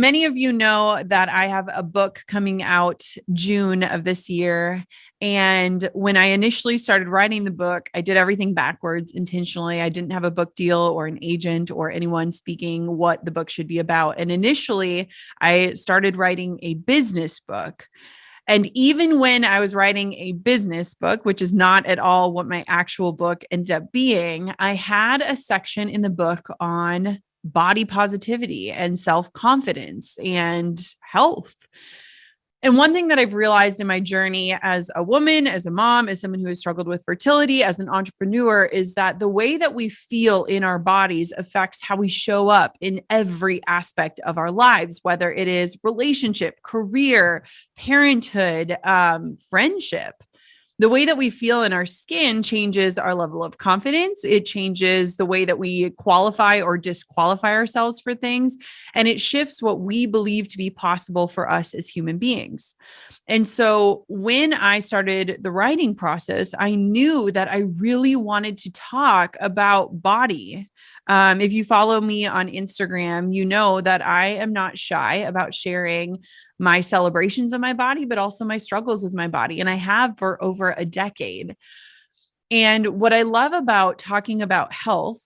many of you know that I have a book coming out June of this year. And when I initially started writing the book, I did everything backwards intentionally. I didn't have a book deal or an agent or anyone speaking what the book should be about. And initially, I started writing a business book. And even when I was writing a business book, which is not at all what my actual book ended up being, I had a section in the book on body positivity and self-confidence and health. And one thing that I've realized in my journey as a woman, as a mom, as someone who has struggled with fertility, as an entrepreneur, is that the way that we feel in our bodies affects how we show up in every aspect of our lives, whether it is relationship, career, parenthood, friendship. The way that we feel in our skin changes our level of confidence. It changes the way that we qualify or disqualify ourselves for things. And it shifts what we believe to be possible for us as human beings. And so when I started the writing process, I knew that I really wanted to talk about body. If you follow me on Instagram, you know that I am not shy about sharing my celebrations of my body, but also my struggles with my body. And I have for over a decade. And what I love about talking about health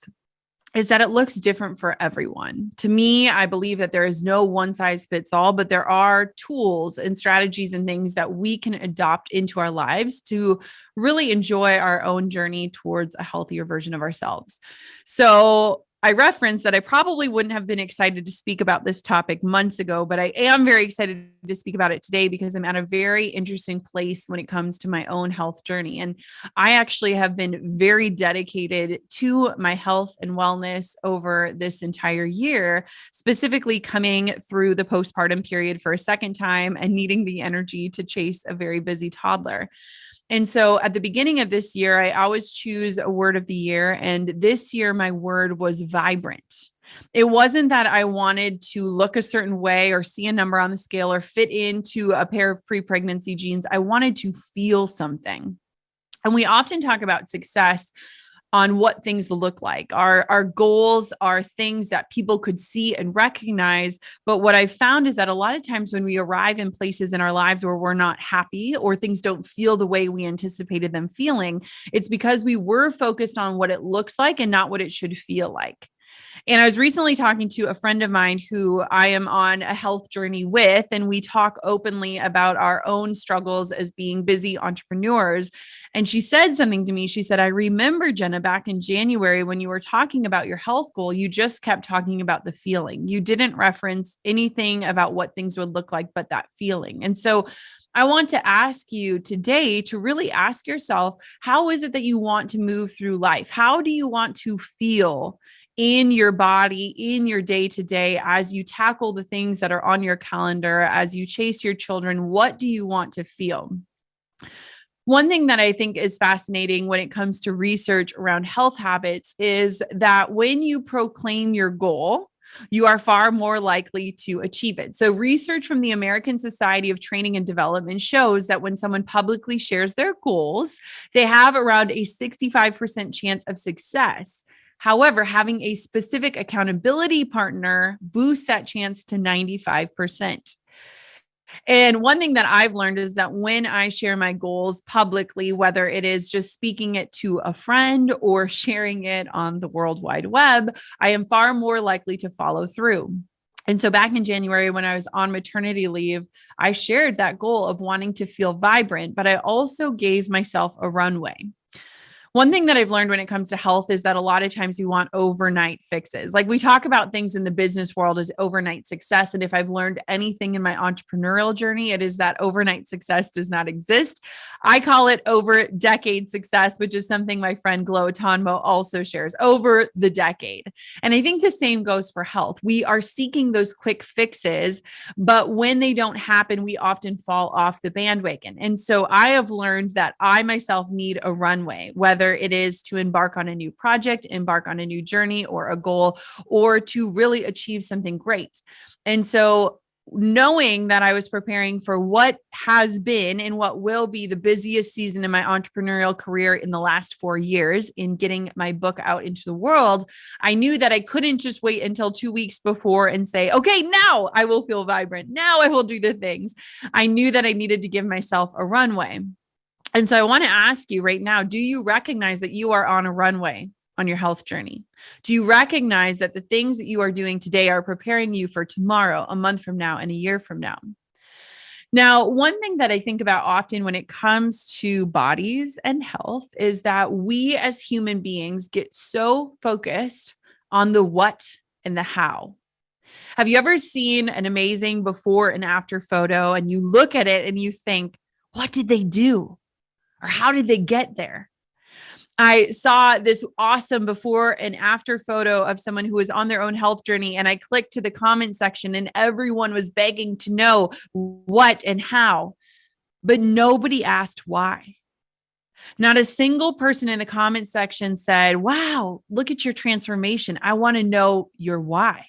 is that it looks different for everyone. To me, I believe that there is no one size fits all, but there are tools and strategies and things that we can adopt into our lives to really enjoy our own journey towards a healthier version of ourselves. So I referenced that I probably wouldn't have been excited to speak about this topic months ago, but I am very excited to speak about it today because I'm at a very interesting place when it comes to my own health journey. And I actually have been very dedicated to my health and wellness over this entire year, specifically coming through the postpartum period for a second time and needing the energy to chase a very busy toddler. And so at the beginning of this year, I always choose a word of the year. And this year, my word was vibrant. It wasn't that I wanted to look a certain way or see a number on the scale or fit into a pair of pre-pregnancy jeans. I wanted to feel something. And we often talk about success on what things look like. Our goals are things that people could see and recognize. But what I've found is that a lot of times when we arrive in places in our lives where we're not happy or things don't feel the way we anticipated them feeling, it's because we were focused on what it looks like and not what it should feel like. And I was recently talking to a friend of mine who I am on a health journey with, and we talk openly about our own struggles as being busy entrepreneurs. And she said something to me. She said, I remember, Jenna, back in January when you were talking about your health goal, you just kept talking about the feeling. You didn't reference anything about what things would look like, but that feeling. And so I want to ask you today to really ask yourself, how is it that you want to move through life? How do you want to feel in your body, in your day to day, as you tackle the things that are on your calendar, as you chase your children? What do you want to feel? One thing that I think is fascinating when it comes to research around health habits is that when you proclaim your goal, you are far more likely to achieve it. So research from the American Society of Training and Development shows that when someone publicly shares their goals, they have around a 65% chance of success. However, having a specific accountability partner boosts that chance to 95%. And one thing that I've learned is that when I share my goals publicly, whether it is just speaking it to a friend or sharing it on the World Wide Web, I am far more likely to follow through. And so back in January, when I was on maternity leave, I shared that goal of wanting to feel vibrant, but I also gave myself a runway. One thing that I've learned when it comes to health is that a lot of times we want overnight fixes. Like we talk about things in the business world as overnight success. And if I've learned anything in my entrepreneurial journey, it is that overnight success does not exist. I call it over decade success, which is something my friend Glo Tanmo also shares, over the decade. And I think the same goes for health. We are seeking those quick fixes, but when they don't happen, we often fall off the bandwagon. And so I have learned that I myself need a runway, whether it is to embark on a new project, embark on a new journey or a goal, or to really achieve something great. And so knowing that I was preparing for what has been and what will be the busiest season in my entrepreneurial career in the last 4 years in getting my book out into the world, I knew that I couldn't just wait until 2 weeks before and say, okay, now I will feel vibrant. Now I will do the things. I knew that I needed to give myself a runway. And so I want to ask you right now, do you recognize that you are on a runway on your health journey? Do you recognize that the things that you are doing today are preparing you for tomorrow, a month from now, and a year from now? Now, one thing that I think about often when it comes to bodies and health is that we as human beings get so focused on the what and the how. Have you ever seen an amazing before and after photo and you look at it and you think, what did they do? Or how did they get there? I saw this awesome before and after photo of someone who was on their own health journey. And I clicked to the comment section and everyone was begging to know what and how, but nobody asked why. Not a single person in the comment section said, wow, look at your transformation. I want to know your why.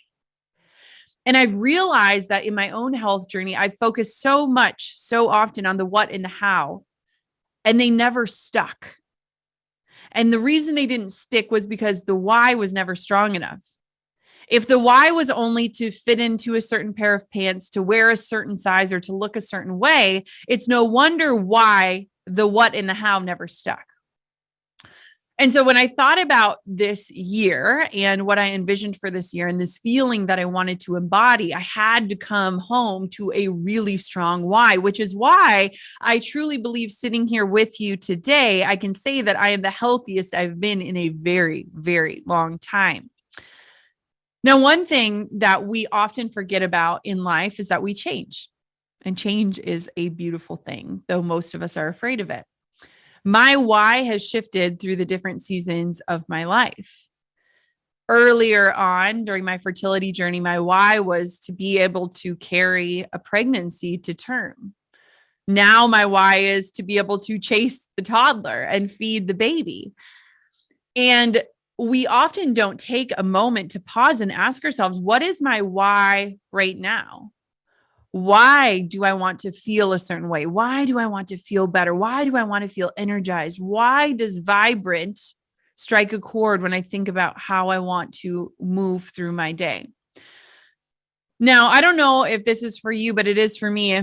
And I've realized that in my own health journey, I've focused so much, so often on the what and the how, and they never stuck. And the reason they didn't stick was because the why was never strong enough. If the why was only to fit into a certain pair of pants, to wear a certain size, or to look a certain way, it's no wonder why the what and the how never stuck. And so when I thought about this year and what I envisioned for this year and this feeling that I wanted to embody, I had to come home to a really strong why, which is why I truly believe sitting here with you today, I can say that I am the healthiest I've been in a very, very long time. Now, one thing that we often forget about in life is that we change, and change is a beautiful thing, though most of us are afraid of it. My why has shifted through the different seasons of my life. Earlier on during my fertility journey, my why was to be able to carry a pregnancy to term. Now my why is to be able to chase the toddler and feed the baby. And we often don't take a moment to pause and ask ourselves, what is my why right now? Why do I want to feel a certain way? Why do I want to feel better? Why do I want to feel energized? Why does vibrant strike a chord when I think about how I want to move through my day? Now, I don't know if this is for you, but it is for me.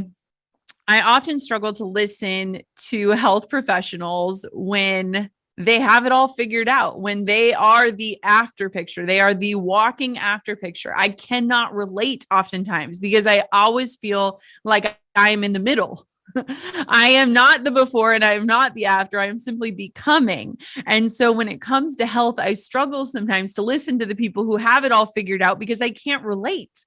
I often struggle to listen to health professionals when they have it all figured out, when they are the after picture, they are the walking after picture. I cannot relate oftentimes because I always feel like I am in the middle. I am not the before and I am not the after. I am simply becoming. And so when it comes to health, I struggle sometimes to listen to the people who have it all figured out because I can't relate.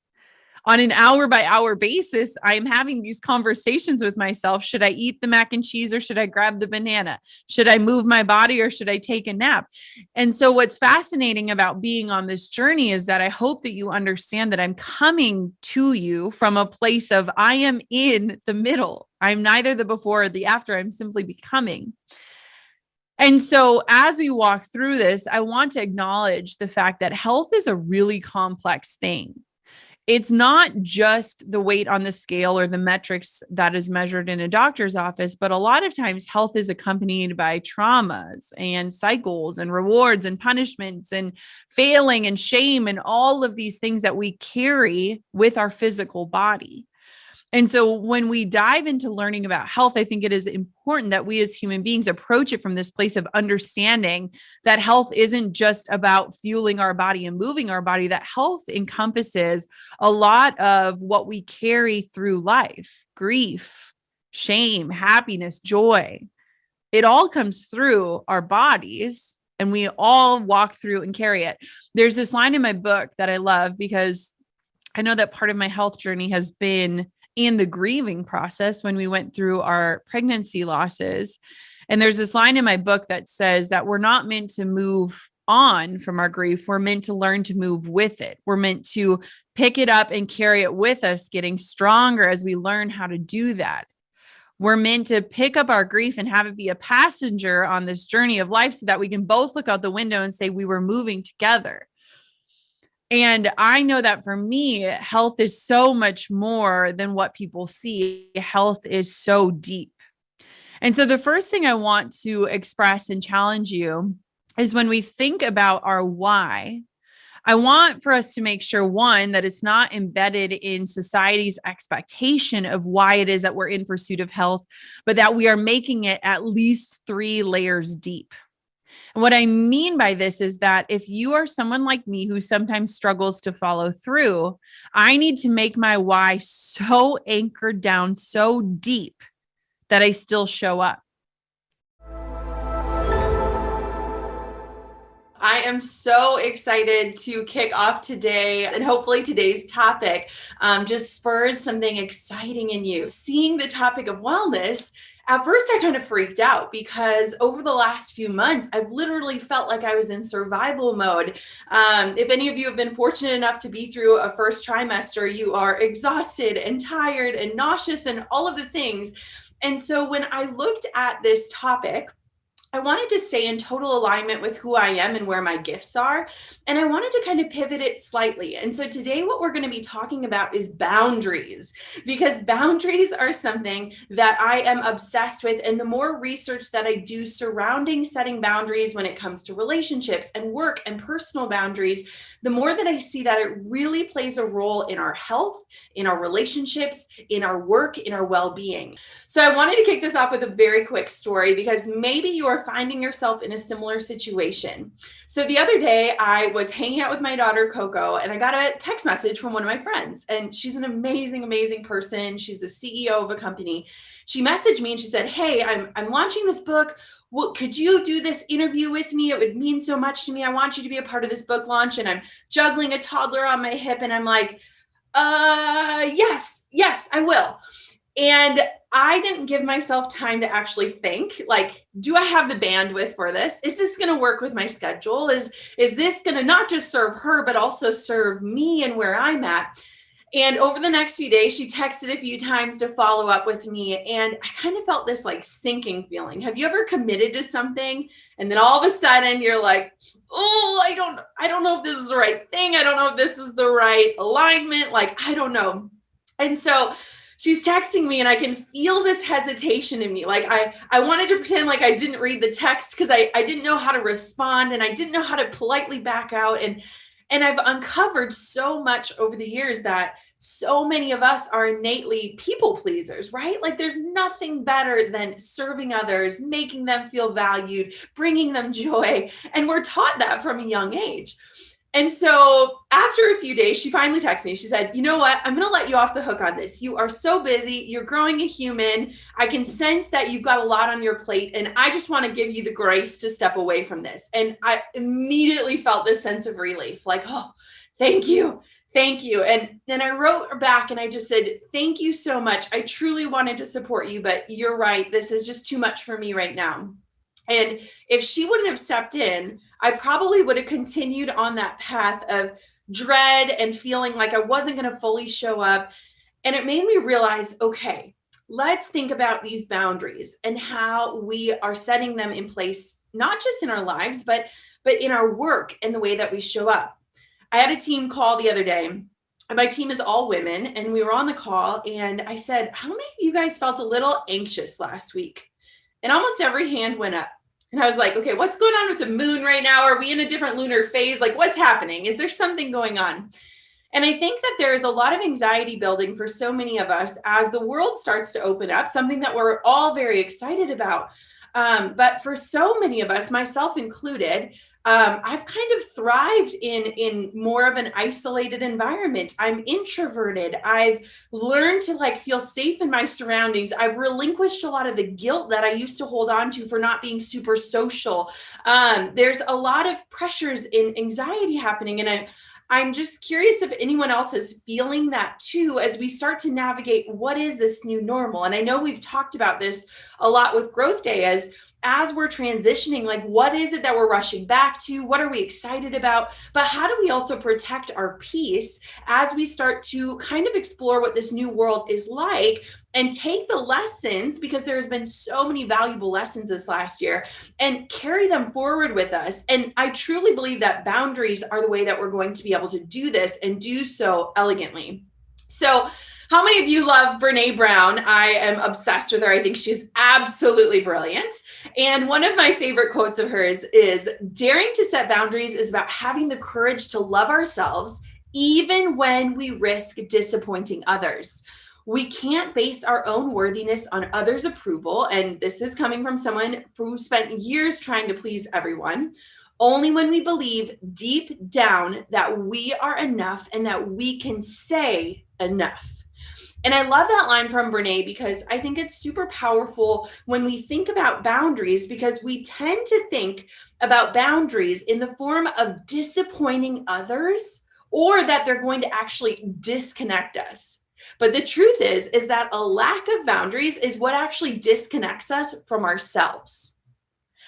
On an hour by hour basis, I'm having these conversations with myself. Should I eat the mac and cheese or should I grab the banana? Should I move my body or should I take a nap? And so what's fascinating about being on this journey is that I hope that you understand that I'm coming to you from a place of I am in the middle. I'm neither the before or the after. I'm simply becoming. And so as we walk through this, I want to acknowledge the fact that health is a really complex thing. It's not just the weight on the scale or the metrics that is measured in a doctor's office, but a lot of times health is accompanied by traumas and cycles and rewards and punishments and failing and shame and all of these things that we carry with our physical body. And so when we dive into learning about health, I think it is important that we as human beings approach it from this place of understanding that health isn't just about fueling our body and moving our body, that health encompasses a lot of what we carry through life: grief, shame, happiness, joy. It all comes through our bodies and we all walk through and carry it. There's this line in my book that I love because I know that part of my health journey has been in the grieving process when we went through our pregnancy losses. And there's this line in my book that says that we're not meant to move on from our grief. We're meant to learn to move with it. We're meant to pick it up and carry it with us, getting stronger as we learn how to do that. We're meant to pick up our grief and have it be a passenger on this journey of life so that we can both look out the window and say we were moving together. And I know that for me, health is so much more than what people see. Health is so deep. And so the first thing I want to express and challenge you is when we think about our why, I want for us to make sure, one, that it's not embedded in society's expectation of why it is that we're in pursuit of health, but that we are making it at least 3 layers deep. And what I mean by this is that if you are someone like me who sometimes struggles to follow through, I need to make my why so anchored down, so deep that I still show up. I am so excited to kick off today, and hopefully today's topic just spurs something exciting in you. Seeing the topic of wellness, at first I kind of freaked out because over the last few months, I've literally felt like I was in survival mode. If any of you have been fortunate enough to be through a first trimester, you are exhausted and tired and nauseous and all of the things. And so when I looked at this topic, I wanted to stay in total alignment with who I am and where my gifts are. And I wanted to kind of pivot it slightly. And so today what we're going to be talking about is boundaries, because boundaries are something that I am obsessed with. And the more research that I do surrounding setting boundaries when it comes to relationships and work and personal boundaries, the more that I see that it really plays a role in our health, in our relationships, in our work, in our well-being. So I wanted to kick this off with a very quick story because maybe you are finding yourself in a similar situation. So the other day I was hanging out with my daughter, Coco, and I got a text message from one of my friends, and she's an amazing, amazing person. She's the CEO of a company. She messaged me and she said, "Hey, I'm launching this book. Well, could you do this interview with me? It would mean so much to me. I want you to be a part of this book launch." And I'm juggling a toddler on my hip and I'm like, yes, I will. And I didn't give myself time to actually think, like, do I have the bandwidth for this? Is this going to work with my schedule? Is this going to not just serve her, but also serve me and where I'm at? And over the next few days, she texted a few times to follow up with me. And I kind of felt this like sinking feeling. Have you ever committed to something and then all of a sudden you're like, oh, I don't know if this is the right thing. I don't know if this is the right alignment. Like, I don't know. And so she's texting me and I can feel this hesitation in me. Like I wanted to pretend like I didn't read the text because I didn't know how to respond and I didn't know how to politely back out. And I've uncovered so much over the years that so many of us are innately people pleasers, right? Like there's nothing better than serving others, making them feel valued, bringing them joy. And we're taught that from a young age. And so after a few days, she finally texted me. She said, "You know what? I'm going to let you off the hook on this. You are so busy. You're growing a human. I can sense that you've got a lot on your plate. And I just want to give you the grace to step away from this." And I immediately felt this sense of relief, like, oh, thank you. Thank you. And then I wrote her back and I just said, "Thank you so much. I truly wanted to support you, but you're right. This is just too much for me right now." And if she wouldn't have stepped in, I probably would have continued on that path of dread and feeling like I wasn't going to fully show up. And it made me realize, okay, let's think about these boundaries and how we are setting them in place, not just in our lives, but in our work and the way that we show up. I had a team call the other day. My team is all women, and we were on the call, and I said, "How many of you guys felt a little anxious last week?" And almost every hand went up. And I was like, okay, what's going on with the moon right now? Are we in a different lunar phase? Like, what's happening? Is there something going on? And I think that there is a lot of anxiety building for so many of us as the world starts to open up, something that we're all very excited about. But for so many of us, myself included, I've kind of thrived in more of an isolated environment. I'm introverted. I've learned to like feel safe in my surroundings. I've relinquished a lot of the guilt that I used to hold on to for not being super social. There's a lot of pressures in anxiety happening. And I'm just curious if anyone else is feeling that too, as we start to navigate what is this new normal. And I know we've talked about this a lot with GrowthDay, as as we're transitioning, like, what is it that we're rushing back to? What are we excited about? But how do we also protect our peace as we start to kind of explore what this new world is like and take the lessons, because there's been so many valuable lessons this last year, and carry them forward with us? And I truly believe that boundaries are the way that we're going to be able to do this and do so elegantly. So how many of you love Brené Brown? I am obsessed with her. I think she's absolutely brilliant. And one of my favorite quotes of hers is, daring to set boundaries is about having the courage to love ourselves, even when we risk disappointing others. We can't base our own worthiness on others' approval. And this is coming from someone who spent years trying to please everyone. Only when we believe deep down that we are enough and that we can say enough. And I love that line from Brené, because I think it's super powerful when we think about boundaries, because we tend to think about boundaries in the form of disappointing others, or that they're going to actually disconnect us. But the truth is that a lack of boundaries is what actually disconnects us from ourselves.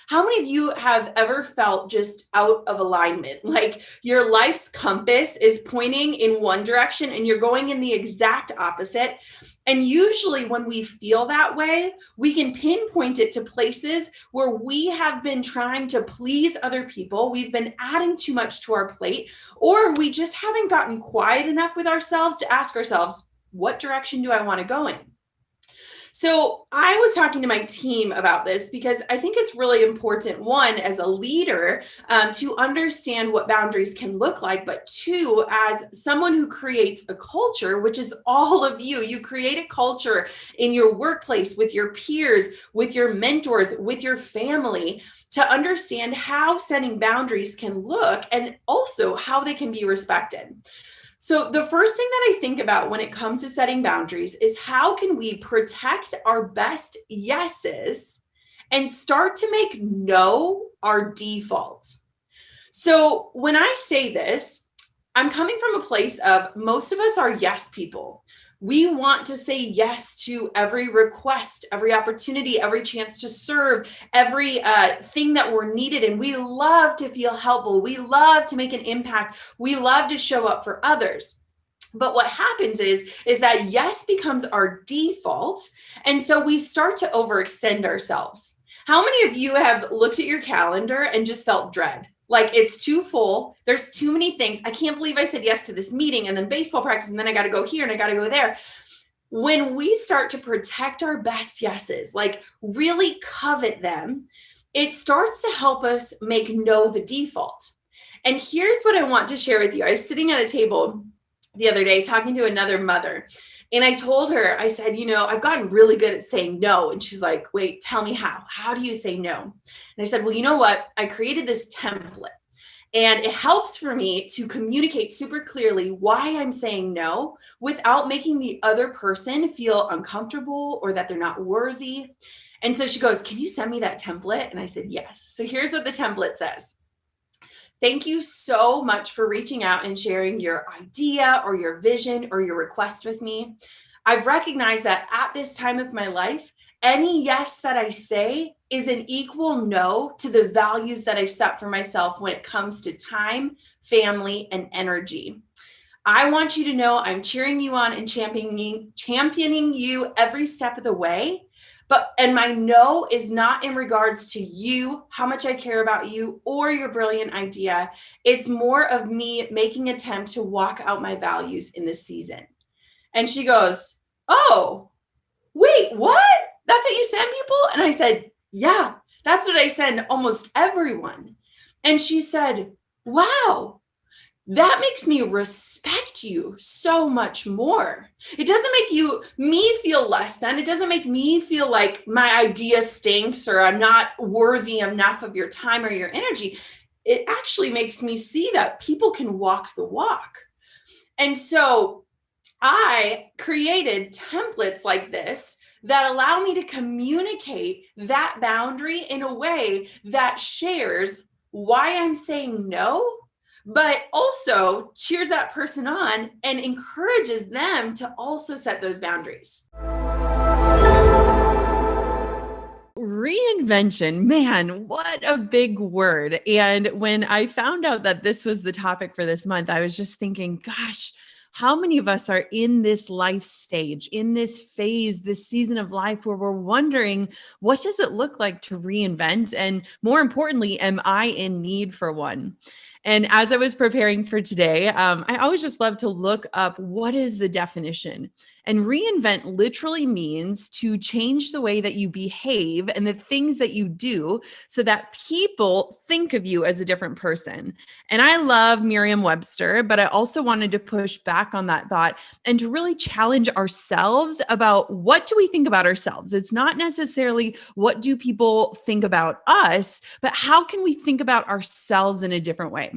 How many of you have ever felt just out of alignment? Like your life's compass is pointing in one direction and you're going in the exact opposite. And usually when we feel that way, we can pinpoint it to places where we have been trying to please other people. We've been adding too much to our plate, or we just haven't gotten quiet enough with ourselves to ask ourselves, what direction do I want to go in? So I was talking to my team about this because I think it's really important, one, as a leader, to understand what boundaries can look like, but two, as someone who creates a culture, which is all of you. You create a culture in your workplace, with your peers, with your mentors, with your family, to understand how setting boundaries can look and also how they can be respected. So the first thing that I think about when it comes to setting boundaries is, how can we protect our best yeses and start to make no our default? So when I say this, I'm coming from a place of, most of us are yes people. We want to say yes to every request, every opportunity, every chance to serve, every thing that we're needed. And we love to feel helpful. We love to make an impact. We love to show up for others. But what happens is that yes becomes our default. And so we start to overextend ourselves. How many of you have looked at your calendar and just felt dread? Like, it's too full. There's too many things. I can't believe I said yes to this meeting and then baseball practice, and then I got to go here and I got to go there. When we start to protect our best yeses, like really covet them, it starts to help us make no the default. And here's what I want to share with you. I was sitting at a table the other day talking to another mother. And I told her, I said, I've gotten really good at saying no. And she's like, wait, tell me how. How do you say no? And I said, well, you know what? I created this template. And it helps for me to communicate super clearly why I'm saying no without making the other person feel uncomfortable or that they're not worthy. And so she goes, can you send me that template? And I said, yes. So here's what the template says. Thank you so much for reaching out and sharing your idea or your vision or your request with me. I've recognized that at this time of my life, any yes that I say is an equal no to the values that I've set for myself when it comes to time, family, and energy. I want you to know I'm cheering you on and championing you every step of the way. And my no is not in regards to you, how much I care about you, or your brilliant idea. It's more of me making an attempt to walk out my values in this season. And she goes, oh, wait, what? That's what you send people? And I said, yeah, that's what I send almost everyone. And she said, wow, that makes me respect you so much more. It doesn't make me feel less than. It doesn't make me feel like my idea stinks or I'm not worthy enough of your time or your energy. It actually makes me see that people can walk the walk. And so I created templates like this that allow me to communicate that boundary in a way that shares why I'm saying no, but also cheers that person on and encourages them to also set those boundaries. Reinvention, man, what a big word. And when I found out that this was the topic for this month, I was just thinking, gosh, how many of us are in this life stage, in this phase, this season of life where we're wondering, what does it look like to reinvent? And more importantly, am I in need for one? And as I was preparing for today, I always just love to look up what is the definition. And reinvent literally means to change the way that you behave and the things that you do so that people think of you as a different person. And I love Merriam-Webster, but I also wanted to push back on that thought and to really challenge ourselves about what do we think about ourselves? It's not necessarily what do people think about us, but how can we think about ourselves in a different way?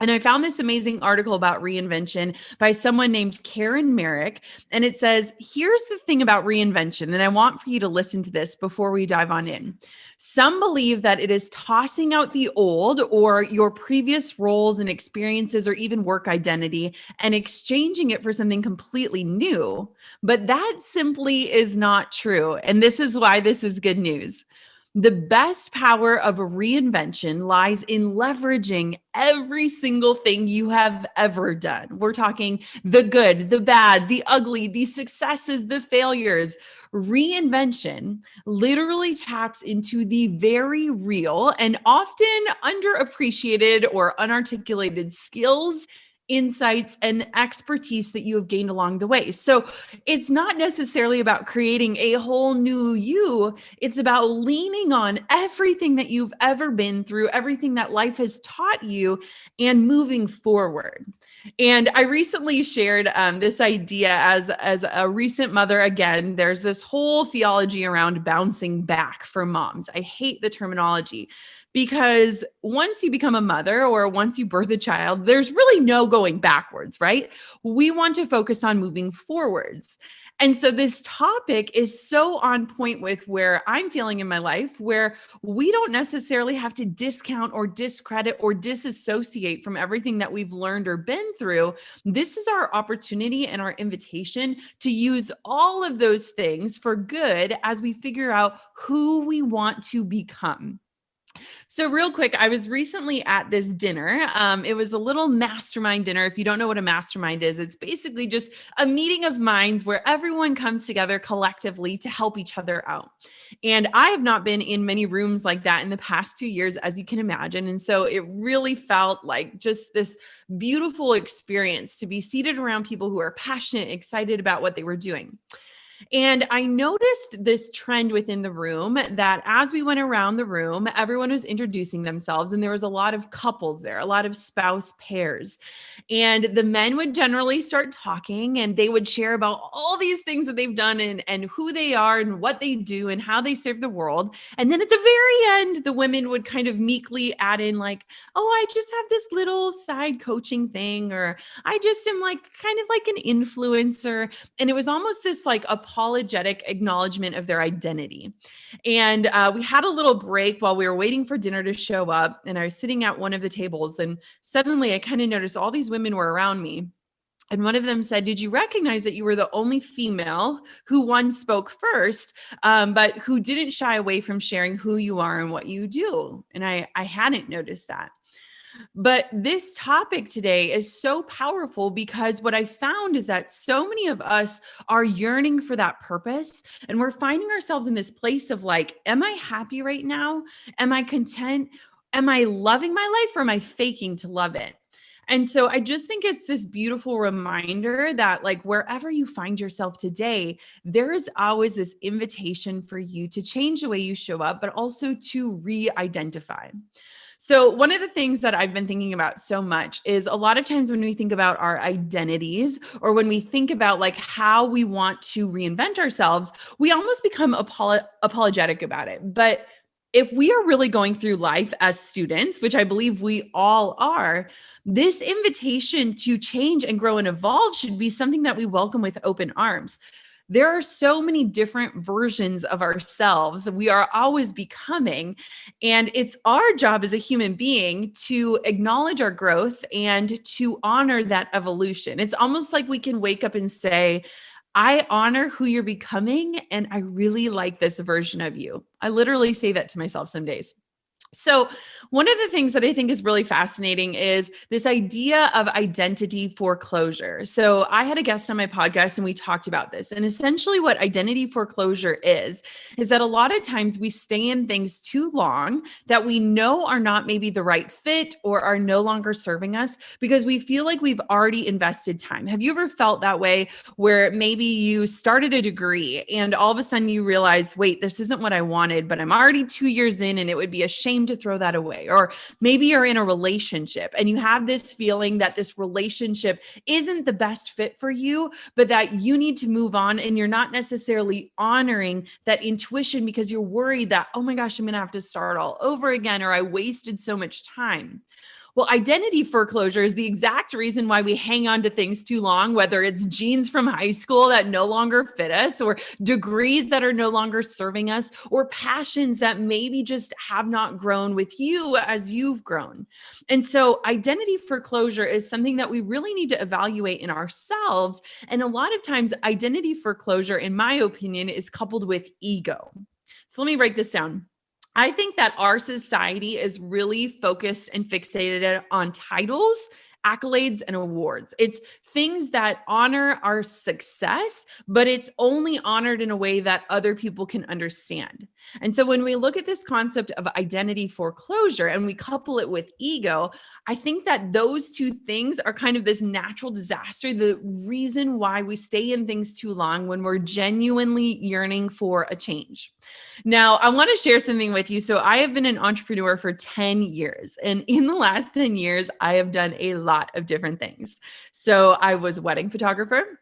And I found this amazing article about reinvention by someone named Karen Merrick. And it says, here's the thing about reinvention. And I want for you to listen to this before we dive on in. Some believe that it is tossing out the old or your previous roles and experiences or even work identity and exchanging it for something completely new. But that simply is not true. And this is why this is good news. The best power of a reinvention lies in leveraging every single thing you have ever done. We're talking the good, the bad, the ugly, the successes, the failures. Reinvention literally taps into the very real and often underappreciated or unarticulated skills, insights, and expertise that you have gained along the way. So it's not necessarily about creating a whole new you. It's about leaning on everything that you've ever been through, everything that life has taught you, and moving forward. And I recently shared this idea as a recent mother. Again, there's this whole theology around bouncing back for moms. I hate the terminology, because once you become a mother or once you birth a child, there's really no going backwards, right? We want to focus on moving forwards. And so this topic is so on point with where I'm feeling in my life, where we don't necessarily have to discount or discredit or disassociate from everything that we've learned or been through. This is our opportunity and our invitation to use all of those things for good as we figure out who we want to become. So real quick, I was recently at this dinner. It was a little mastermind dinner. If you don't know what a mastermind is, it's basically just a meeting of minds where everyone comes together collectively to help each other out. And I have not been in many rooms like that in the past 2 years, as you can imagine. And so it really felt like just this beautiful experience to be seated around people who are passionate, excited about what they were doing. And I noticed this trend within the room that as we went around the room, everyone was introducing themselves, and there was a lot of couples there, a lot of spouse pairs. And the men would generally start talking, and they would share about all these things that they've done and who they are and what they do and how they serve the world. And then at the very end, the women would kind of meekly add in like, oh, I just have this little side coaching thing, or I just am like kind of like an influencer. And it was almost this like apologetic acknowledgement of their identity. And we had a little break while we were waiting for dinner to show up. And I was sitting at one of the tables, and suddenly I kind of noticed all these women were around me. And one of them said, did you recognize that you were the only female who one spoke first, but who didn't shy away from sharing who you are and what you do? And I hadn't noticed that. But this topic today is so powerful because what I found is that so many of us are yearning for that purpose. And we're finding ourselves in this place of like, am I happy right now? Am I content? Am I loving my life, or am I faking to love it? And so I just think it's this beautiful reminder that like wherever you find yourself today, there is always this invitation for you to change the way you show up, but also to re-identify. So one of the things that I've been thinking about so much is a lot of times when we think about our identities, or when we think about like how we want to reinvent ourselves, we almost become apologetic about it. But if we are really going through life as students, which I believe we all are, this invitation to change and grow and evolve should be something that we welcome with open arms. There are so many different versions of ourselves that we are always becoming. And it's our job as a human being to acknowledge our growth and to honor that evolution. It's almost like we can wake up and say, I honor who you're becoming, and I really like this version of you. I literally say that to myself some days. So, one of the things that I think is really fascinating is this idea of identity foreclosure. So, I had a guest on my podcast and we talked about this. And essentially, what identity foreclosure is that a lot of times we stay in things too long that we know are not maybe the right fit or are no longer serving us because we feel like we've already invested time. Have you ever felt that way where maybe you started a degree and all of a sudden you realize, wait, this isn't what I wanted, but I'm already 2 years in and it would be a shame to throw that away? Or maybe you're in a relationship and you have this feeling that this relationship isn't the best fit for you, but that you need to move on, and you're not necessarily honoring that intuition because you're worried that, oh my gosh, I'm going to have to start all over again, or I wasted so much time. Well, identity foreclosure is the exact reason why we hang on to things too long, whether it's jeans from high school that no longer fit us, or degrees that are no longer serving us, or passions that maybe just have not grown with you as you've grown. And so identity foreclosure is something that we really need to evaluate in ourselves. And a lot of times identity foreclosure, in my opinion, is coupled with ego. So let me break this down. I think that our society is really focused and fixated on titles, accolades, and awards. It's things that honor our success, but it's only honored in a way that other people can understand. And so when we look at this concept of identity foreclosure and we couple it with ego, I think that those two things are kind of this natural disaster, the reason why we stay in things too long when we're genuinely yearning for a change. Now, I want to share something with you. So I have been an entrepreneur for 10 years. And in the last 10 years, I have done a lot of different things. So I was a wedding photographer.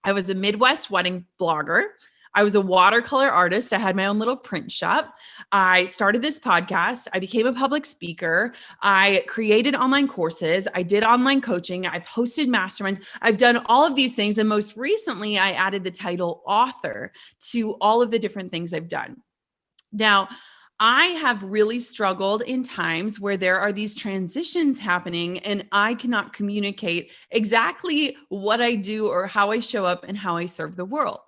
I was a Midwest wedding blogger. I was a watercolor artist. I had my own little print shop. I started this podcast. I became a public speaker. I created online courses. I did online coaching. I've hosted masterminds. I've done all of these things. And most recently, I added the title author to all of the different things I've done. Now, I have really struggled in times where there are these transitions happening and I cannot communicate exactly what I do or how I show up and how I serve the world.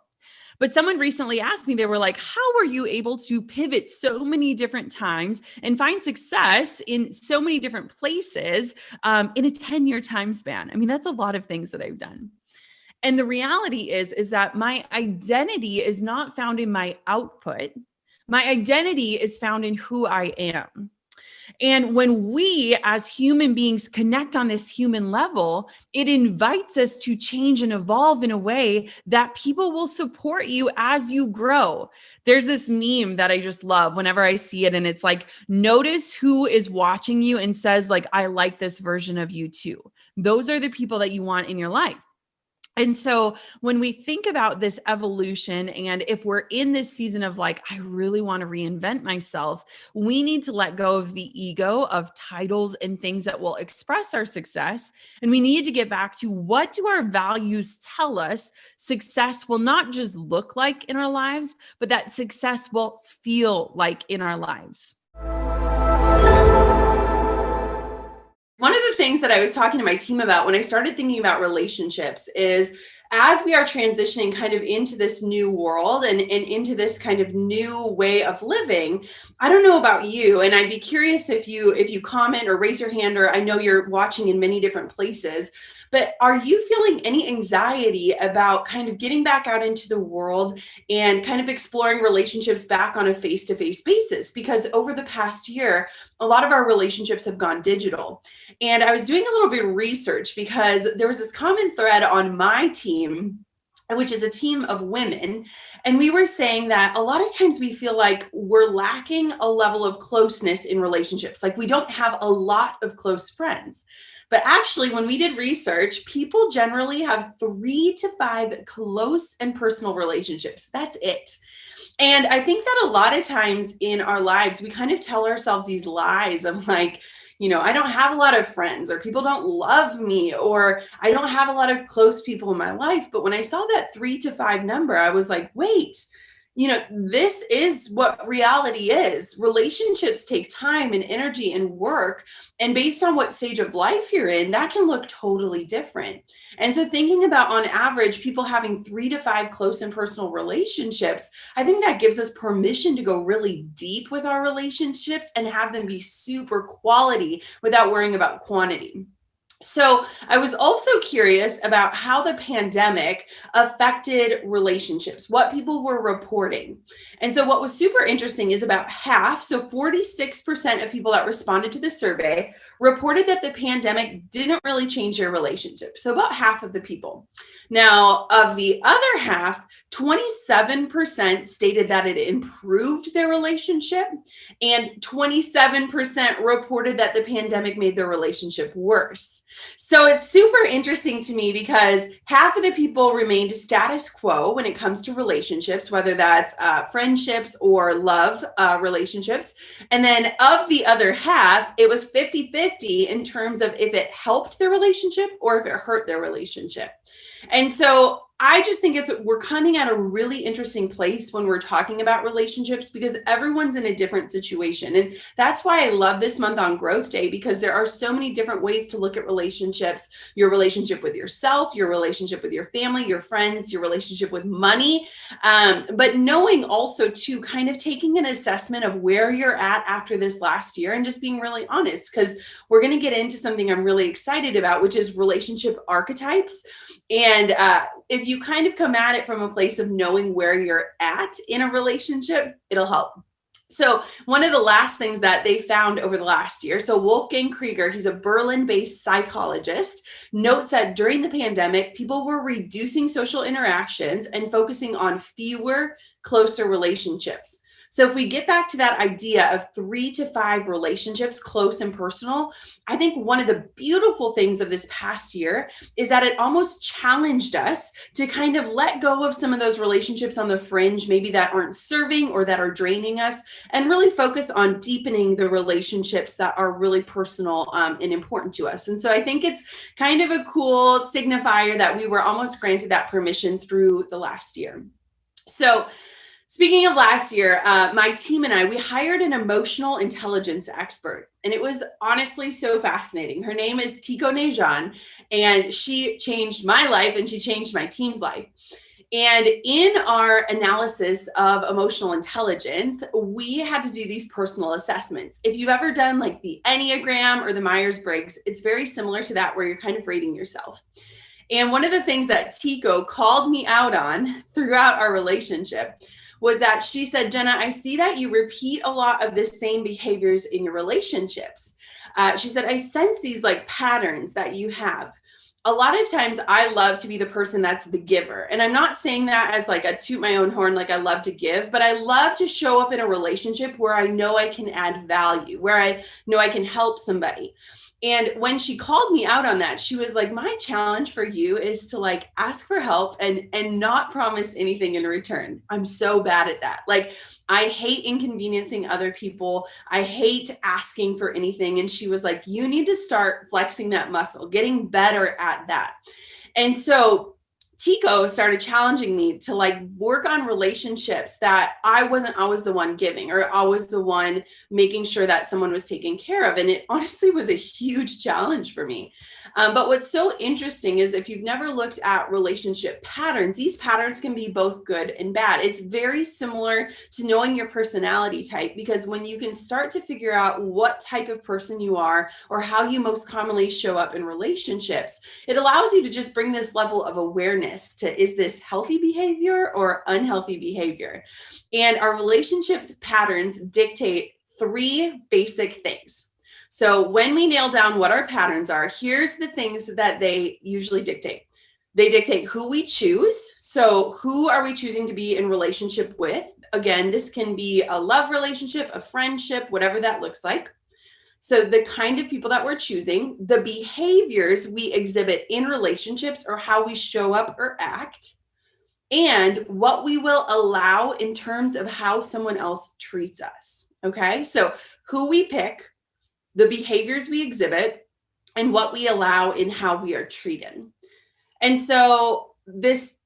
But someone recently asked me, they were like, how are you able to pivot so many different times and find success in so many different places in a 10-year time span? I mean, that's a lot of things that I've done. And the reality is that my identity is not found in my output. My identity is found in who I am. And when we as human beings connect on this human level, it invites us to change and evolve in a way that people will support you as you grow. There's this meme that I just love whenever I see it. And it's like, notice who is watching you and says like, I like this version of you too. Those are the people that you want in your life. And so when we think about this evolution, and if we're in this season of like, I really want to reinvent myself, we need to let go of the ego of titles and things that will express our success. And we need to get back to, what do our values tell us success will not just look like in our lives, but that success will feel like in our lives. One of the things that I was talking to my team about when I started thinking about relationships is, as we are transitioning kind of into this new world and into this kind of new way of living, I don't know about you, and I'd be curious if you comment or raise your hand, or I know you're watching in many different places, but are you feeling any anxiety about kind of getting back out into the world and kind of exploring relationships back on a face-to-face basis? Because over the past year, a lot of our relationships have gone digital. And I was doing a little bit of research because there was this common thread on my team, which is a team of women. And we were saying that a lot of times we feel like we're lacking a level of closeness in relationships. Like we don't have a lot of close friends. But actually, when we did research, people generally have 3 to 5 close and personal relationships. That's it. And I think that a lot of times in our lives, we kind of tell ourselves these lies of like, I don't have a lot of friends, or people don't love me, or I don't have a lot of close people in my life. But when I saw that 3 to 5 number, I was like, wait, this is what reality is. Relationships take time and energy and work. And based on what stage of life you're in, that can look totally different. And so thinking about, on average, people having 3 to 5 close and personal relationships, I think that gives us permission to go really deep with our relationships and have them be super quality without worrying about quantity. So I was also curious about how the pandemic affected relationships, what people were reporting. And so what was super interesting is about half, so 46% of people that responded to the survey reported that the pandemic didn't really change their relationship. So about half of the people. Now, of the other half, 27% stated that it improved their relationship, and 27% reported that the pandemic made their relationship worse. So it's super interesting to me because half of the people remained status quo when it comes to relationships, whether that's friendships or love relationships. And then of the other half, it was 50-50 in terms of if it helped their relationship or if it hurt their relationship. And so I just think we're coming at a really interesting place when we're talking about relationships, because everyone's in a different situation. And that's why I love this month on Growth Day, because there are so many different ways to look at relationships: your relationship with yourself, your relationship with your family, your friends, your relationship with money. But knowing also too, kind of taking an assessment of where you're at after this last year and just being really honest, because we're going to get into something I'm really excited about, which is relationship archetypes. And if you kind of come at it from a place of knowing where you're at in a relationship, it'll help. So one of the last things that they found over the last year, so Wolfgang Krieger, he's a Berlin-based psychologist, notes that during the pandemic, people were reducing social interactions and focusing on fewer, closer relationships. So if we get back to that idea of 3 to 5 relationships, close and personal, I think one of the beautiful things of this past year is that it almost challenged us to kind of let go of some of those relationships on the fringe, maybe that aren't serving or that are draining us, and really focus on deepening the relationships that are really personal and important to us. And so I think it's kind of a cool signifier that we were almost granted that permission through the last year. So speaking of last year, my team and I, we hired an emotional intelligence expert, and it was honestly so fascinating. Her name is Tico Nejan, and she changed my life and she changed my team's life. And in our analysis of emotional intelligence, we had to do these personal assessments. If you've ever done like the Enneagram or the Myers-Briggs, it's very similar to that, where you're kind of rating yourself. And one of the things that Tico called me out on throughout our relationship was that she said, Jenna, I see that you repeat a lot of the same behaviors in your relationships. She said, I sense these like patterns that you have. A lot of times I love to be the person that's the giver. And I'm not saying that as like a toot my own horn, like I love to give, but I love to show up in a relationship where I know I can add value, where I know I can help somebody. And when she called me out on that, she was like, my challenge for you is to like ask for help and not promise anything in return. I'm so bad at that. Like, I hate inconveniencing other people. I hate asking for anything. And she was like, you need to start flexing that muscle, getting better at that. And so Tico started challenging me to like work on relationships that I wasn't always the one giving or always the one making sure that someone was taken care of. And it honestly was a huge challenge for me. But what's so interesting is if you've never looked at relationship patterns, these patterns can be both good and bad. It's very similar to knowing your personality type, because when you can start to figure out what type of person you are or how you most commonly show up in relationships, it allows you to just bring this level of awareness to, is this healthy behavior or unhealthy behavior? And our relationships patterns dictate 3 basic things. So when we nail down what our patterns are, here's the things that they usually dictate. They dictate who we choose. So who are we choosing to be in relationship with? Again, this can be a love relationship, a friendship, whatever that looks like. So the kind of people that we're choosing, the behaviors we exhibit in relationships or how we show up or act, and what we will allow in terms of how someone else treats us. Okay, so who we pick, the behaviors we exhibit, and what we allow in how we are treated. And so this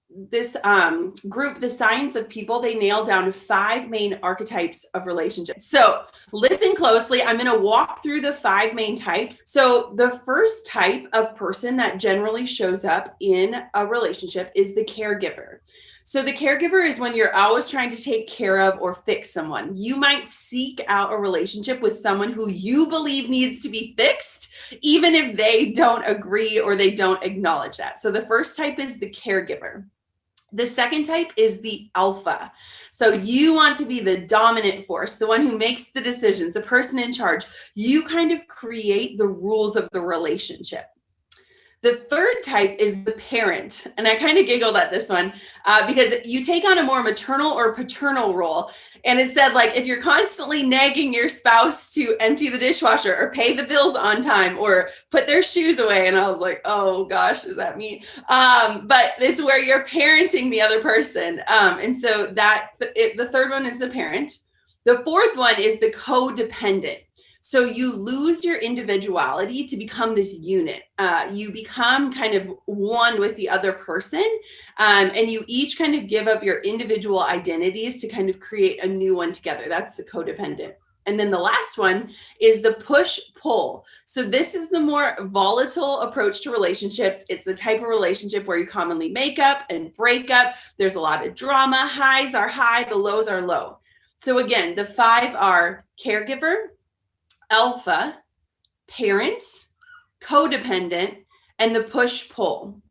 group, the Science of People, they nailed down 5 main archetypes of relationships. So listen closely. I'm going to walk through the 5 main types. So the first type of person that generally shows up in a relationship is the caregiver. So the caregiver is when you're always trying to take care of or fix someone. You might seek out a relationship with someone who you believe needs to be fixed, even if they don't agree or they don't acknowledge that. So the first type is the caregiver. The second type is the alpha. So you want to be the dominant force, the one who makes the decisions, the person in charge. You kind of create the rules of the relationship. The third type is the parent. And I kind of giggled at this one because you take on a more maternal or paternal role. And it said, like, if you're constantly nagging your spouse to empty the dishwasher or pay the bills on time or put their shoes away. And I was like, oh gosh, is that me? But it's where you're parenting the other person. And so the third one is the parent. The fourth one is the codependent. So you lose your individuality to become this unit. You become kind of one with the other person, and you each kind of give up your individual identities to kind of create a new one together. That's the codependent. And then the last one is the push-pull. So this is the more volatile approach to relationships. It's the type of relationship where you commonly make up and break up. There's a lot of drama. Highs are high, the lows are low. So again, the 5 are caregiver, alpha, parent, codependent, and the push-pull.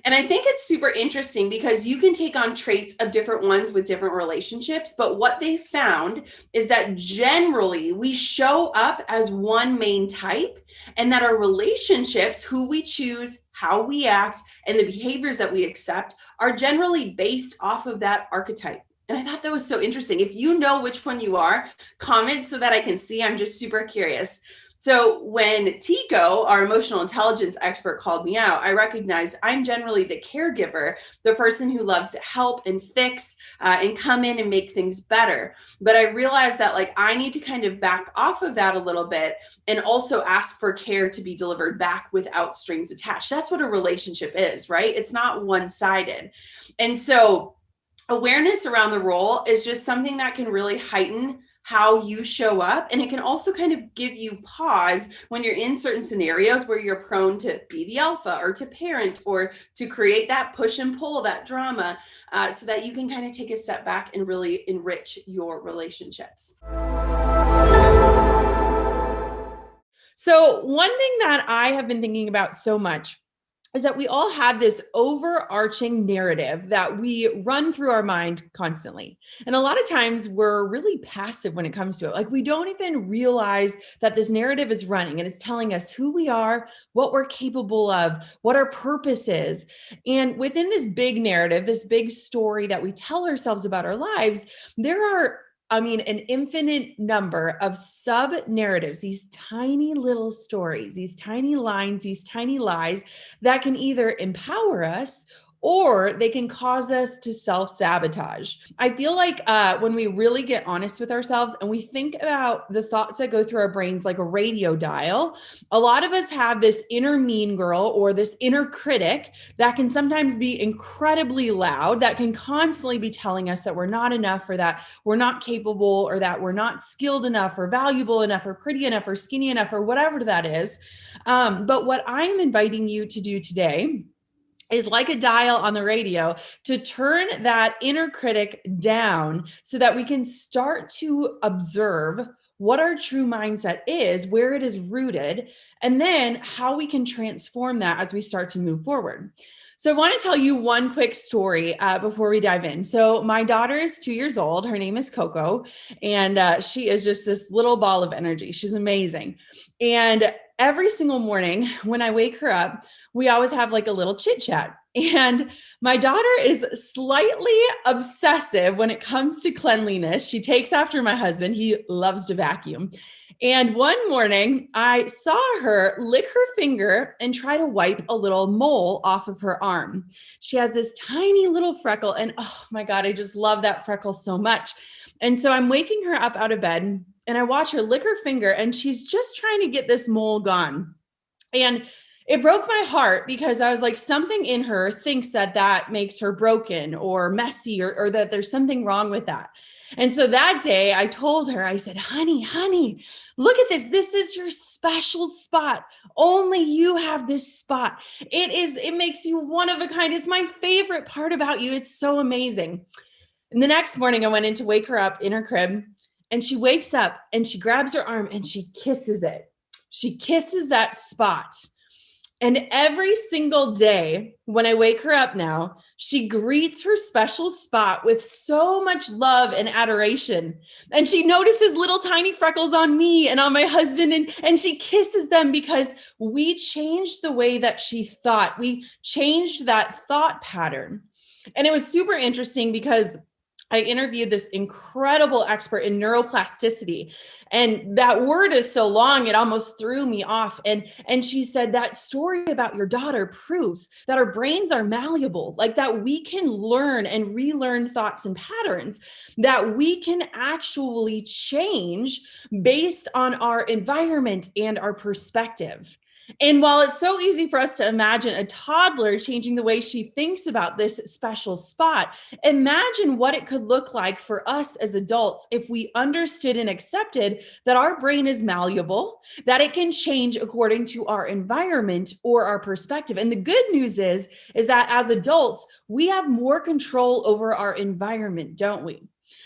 And I think it's super interesting because you can take on traits of different ones with different relationships, but what they found is that generally we show up as one main type, and that our relationships, who we choose, how we act, and the behaviors that we accept are generally based off of that archetype. And I thought that was so interesting. If you know which one you are, comment so that I can see. I'm just super curious. So when Tico, our emotional intelligence expert, called me out, I recognized I'm generally the caregiver, the person who loves to help and fix and come in and make things better. But I realized that, like, I need to kind of back off of that a little bit and also ask for care to be delivered back without strings attached. That's what a relationship is, right? It's not one-sided. And so awareness around the role is just something that can really heighten how you show up. And it can also kind of give you pause when you're in certain scenarios where you're prone to be the alpha or to parent or to create that push and pull, that drama, so that you can kind of take a step back and really enrich your relationships. So one thing that I have been thinking about so much is that we all have this overarching narrative that we run through our mind constantly. And a lot of times we're really passive when it comes to it. Like, we don't even realize that this narrative is running and it's telling us who we are, what we're capable of, what our purpose is. And within this big narrative, this big story that we tell ourselves about our lives, there are an infinite number of sub-narratives, these tiny little stories, these tiny lines, these tiny lies that can either empower us or they can cause us to self-sabotage. I feel like when we really get honest with ourselves and we think about the thoughts that go through our brains like a radio dial, a lot of us have this inner mean girl or this inner critic that can sometimes be incredibly loud, that can constantly be telling us that we're not enough, or that we're not capable, or that we're not skilled enough or valuable enough or pretty enough or skinny enough or whatever that is. But what I'm inviting you to do today is, like a dial on the radio, to turn that inner critic down so that we can start to observe what our true mindset is, where it is rooted, and then how we can transform that as we start to move forward. So I want to tell you one quick story before we dive in. So my daughter is 2 years old. Her name is Coco, and she is just this little ball of energy. She's amazing. And every single morning when I wake her up, we always have like a little chit chat. And my daughter is slightly obsessive when it comes to cleanliness. She takes after my husband. He loves to vacuum. And one morning I saw her lick her finger and try to wipe a little mole off of her arm. She has this tiny little freckle, and oh my God, I just love that freckle so much. And so I'm waking her up out of bed and I watch her lick her finger, and she's just trying to get this mole gone. And it broke my heart because I was like, something in her thinks that that makes her broken or messy, or that there's something wrong with that. And so that day I told her, I said, honey, look at this. This is your special spot. Only you have this spot. It makes you one of a kind. It's my favorite part about you. It's so amazing. And the next morning I went in to wake her up in her crib, and she wakes up and she grabs her arm and she kisses it. She kisses that spot. And every single day when I wake her up now, she greets her special spot with so much love and adoration. And she notices little tiny freckles on me and on my husband, and she kisses them because we changed the way that she thought. We changed that thought pattern. And it was super interesting because I interviewed this incredible expert in neuroplasticity. And that word is so long, it almost threw me off. And she said, that story about your daughter proves that our brains are malleable, like that we can learn and relearn thoughts and patterns, that we can actually change based on our environment and our perspective. And while it's so easy for us to imagine a toddler changing the way she thinks about this special spot, imagine what it could look like for us as adults if we understood and accepted that our brain is malleable, that it can change according to our environment or our perspective. And the good news is that as adults, we have more control over our environment, don't we?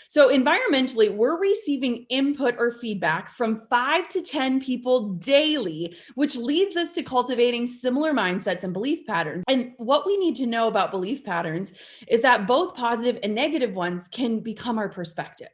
So environmentally, we're receiving input or feedback from 5 to 10 people daily, which leads us to cultivating similar mindsets and belief patterns. And what we need to know about belief patterns is that both positive and negative ones can become our perspective.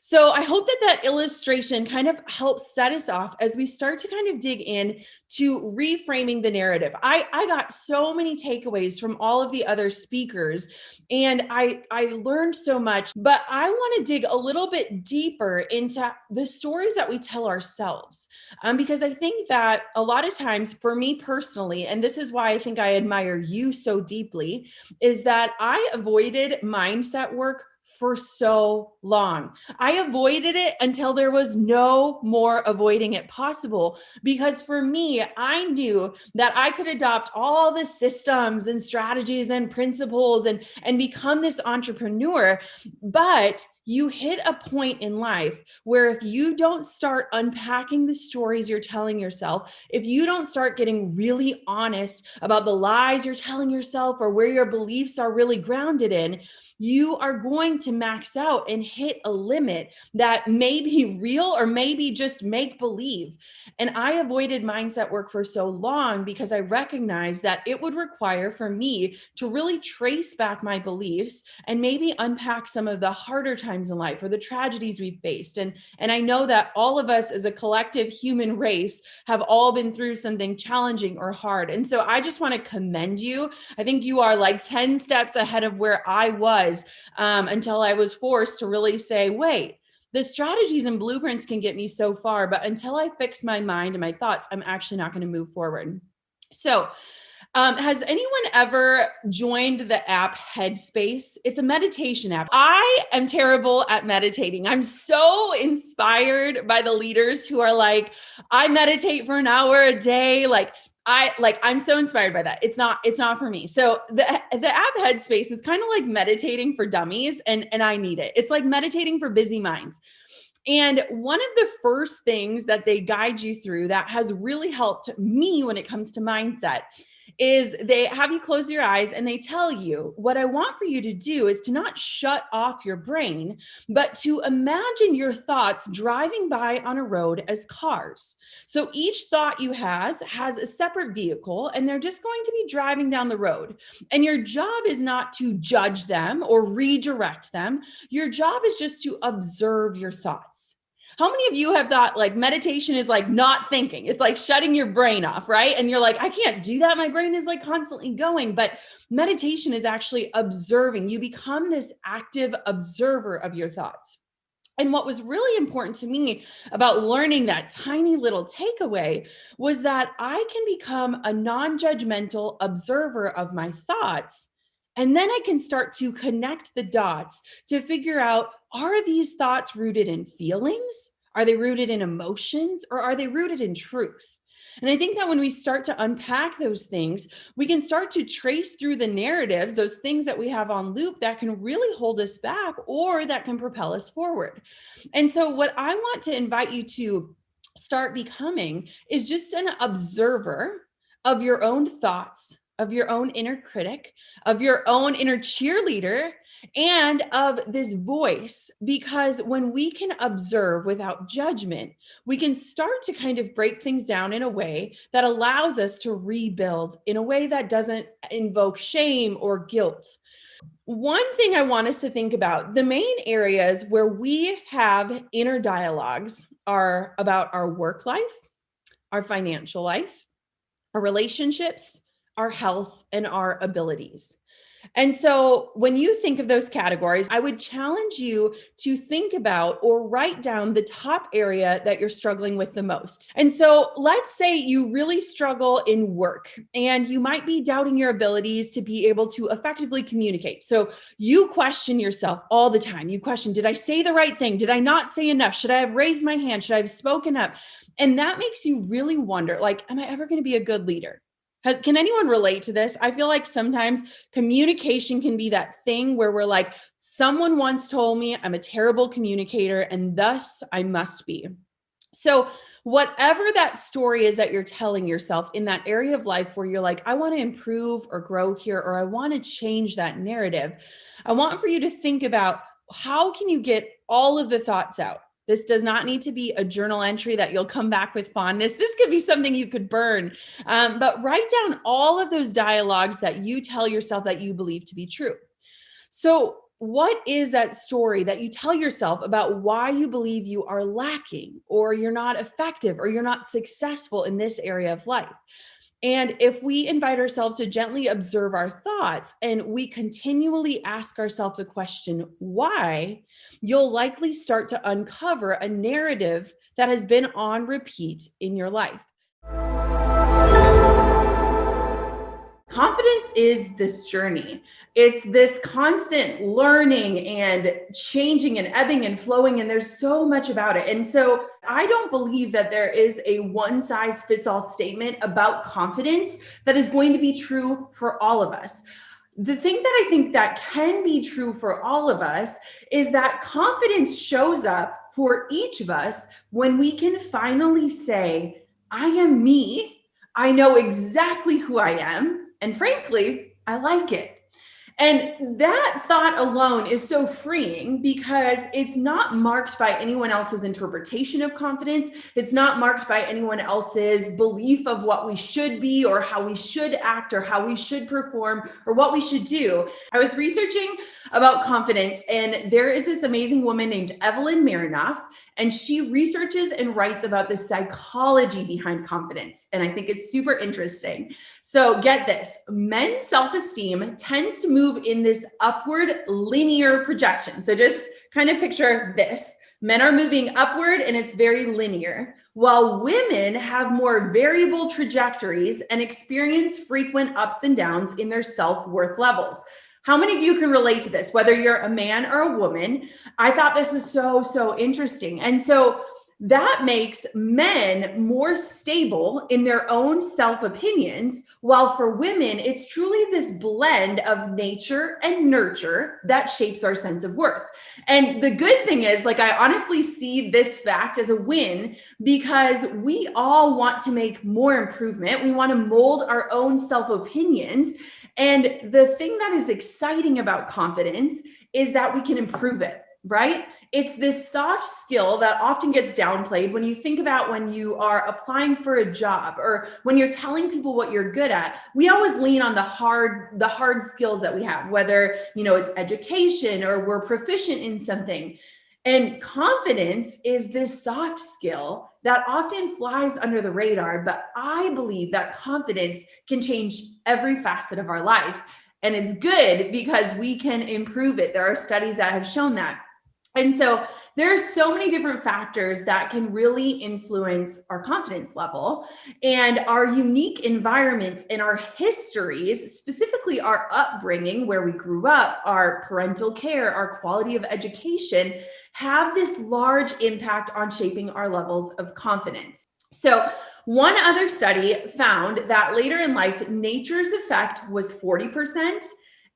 So I hope that illustration kind of helps set us off as we start to kind of dig in to reframing the narrative. I got so many takeaways from all of the other speakers, and I learned so much, but I want to dig a little bit deeper into the stories that we tell ourselves. Because I think that a lot of times for me personally, and this is why I think I admire you so deeply, is that I avoided mindset work for so long. I avoided it until there was no more avoiding it possible. Because for me, I knew that I could adopt all the systems and strategies and principles and become this entrepreneur. But you hit a point in life where if you don't start unpacking the stories you're telling yourself, if you don't start getting really honest about the lies you're telling yourself or where your beliefs are really grounded in, you are going to max out and hit a limit that may be real or maybe just make believe. And I avoided mindset work for so long because I recognized that it would require for me to really trace back my beliefs and maybe unpack some of the harder times in life or the tragedies we've faced. And I know that all of us as a collective human race have all been through something challenging or hard. And so I just want to commend you. I think you are like 10 steps ahead of where I was until I was forced to really say, wait, the strategies and blueprints can get me so far, but until I fix my mind and my thoughts, I'm actually not going to move forward. So has anyone ever joined the app Headspace? It's a meditation app. I am terrible at meditating. I'm so inspired by the leaders who are like, I meditate for an hour a day. I'm so inspired by that. It's not for me. So the app Headspace is kind of like meditating for dummies, and I need it. It's like meditating for busy minds. And one of the first things that they guide you through that has really helped me when it comes to mindset is they have you close your eyes and they tell you, what I want for you to do is to not shut off your brain, but to imagine your thoughts driving by on a road as cars. So each thought you has a separate vehicle, and they're just going to be driving down the road. And your job is not to judge them or redirect them. Your job is just to observe your thoughts. How many of you have thought like meditation is like not thinking? It's like shutting your brain off, right? And you're like, I can't do that. My brain is like constantly going. But meditation is actually observing. You become this active observer of your thoughts. And what was really important to me about learning that tiny little takeaway was that I can become a non-judgmental observer of my thoughts. And then I can start to connect the dots to figure out, are these thoughts rooted in feelings? Are they rooted in emotions? Or are they rooted in truth? And I think that when we start to unpack those things, we can start to trace through the narratives, those things that we have on loop that can really hold us back or that can propel us forward. And so what I want to invite you to start becoming is just an observer of your own thoughts, of your own inner critic, of your own inner cheerleader, and of this voice. Because when we can observe without judgment, we can start to kind of break things down in a way that allows us to rebuild in a way that doesn't invoke shame or guilt. One thing I want us to think about, the main areas where we have inner dialogues are about our work life, our financial life, our relationships, our health, and our abilities. And so when you think of those categories, I would challenge you to think about or write down the top area that you're struggling with the most. And so let's say you really struggle in work and you might be doubting your abilities to be able to effectively communicate. So you question yourself all the time. You question, did I say the right thing? Did I not say enough? Should I have raised my hand? Should I have spoken up? And that makes you really wonder, like, am I ever going to be a good leader? Can anyone relate to this? I feel like sometimes communication can be that thing where we're like, someone once told me I'm a terrible communicator and thus I must be. So whatever that story is that you're telling yourself in that area of life where you're like, I want to improve or grow here, or I want to change that narrative, I want for you to think about how can you get all of the thoughts out? This does not need to be a journal entry that you'll come back with fondness. This could be something you could burn, but write down all of those dialogues that you tell yourself that you believe to be true. So what is that story that you tell yourself about why you believe you are lacking, or you're not effective, or you're not successful in this area of life? And if we invite ourselves to gently observe our thoughts and we continually ask ourselves a question, why, you'll likely start to uncover a narrative that has been on repeat in your life. Confidence is this journey. It's this constant learning and changing and ebbing and flowing, and there's so much about it. And so I don't believe that there is a one size fits all statement about confidence that is going to be true for all of us. The thing that I think that can be true for all of us is that confidence shows up for each of us when we can finally say, I am me. I know exactly who I am. And frankly, I like it. And that thought alone is so freeing because it's not marked by anyone else's interpretation of confidence. It's not marked by anyone else's belief of what we should be or how we should act or how we should perform or what we should do. I was researching about confidence, and there is this amazing woman named Evelyn Marinoff, and she researches and writes about the psychology behind confidence. And I think it's super interesting. So get this, men's self-esteem tends to move in this upward linear projection. So just kind of picture this. Men are moving upward and it's very linear, while women have more variable trajectories and experience frequent ups and downs in their self-worth levels. How many of you can relate to this, whether you're a man or a woman? I thought this was so interesting. And so that makes men more stable in their own self-opinions, while for women, it's truly this blend of nature and nurture that shapes our sense of worth. And the good thing is, like, I honestly see this fact as a win because we all want to make more improvement. We want to mold our own self-opinions. And the thing that is exciting about confidence is that we can improve it. Right? It's this soft skill that often gets downplayed when you think about when you are applying for a job or when you're telling people what you're good at. We always lean on the hard skills that we have, whether, it's education or we're proficient in something. And confidence is this soft skill that often flies under the radar, but I believe that confidence can change every facet of our life. And it's good because we can improve it. There are studies that have shown that. And so there's so many different factors that can really influence our confidence level, and our unique environments and our histories, specifically our upbringing, where we grew up, our parental care, our quality of education, have this large impact on shaping our levels of confidence. So one other study found that later in life, nature's effect was 40%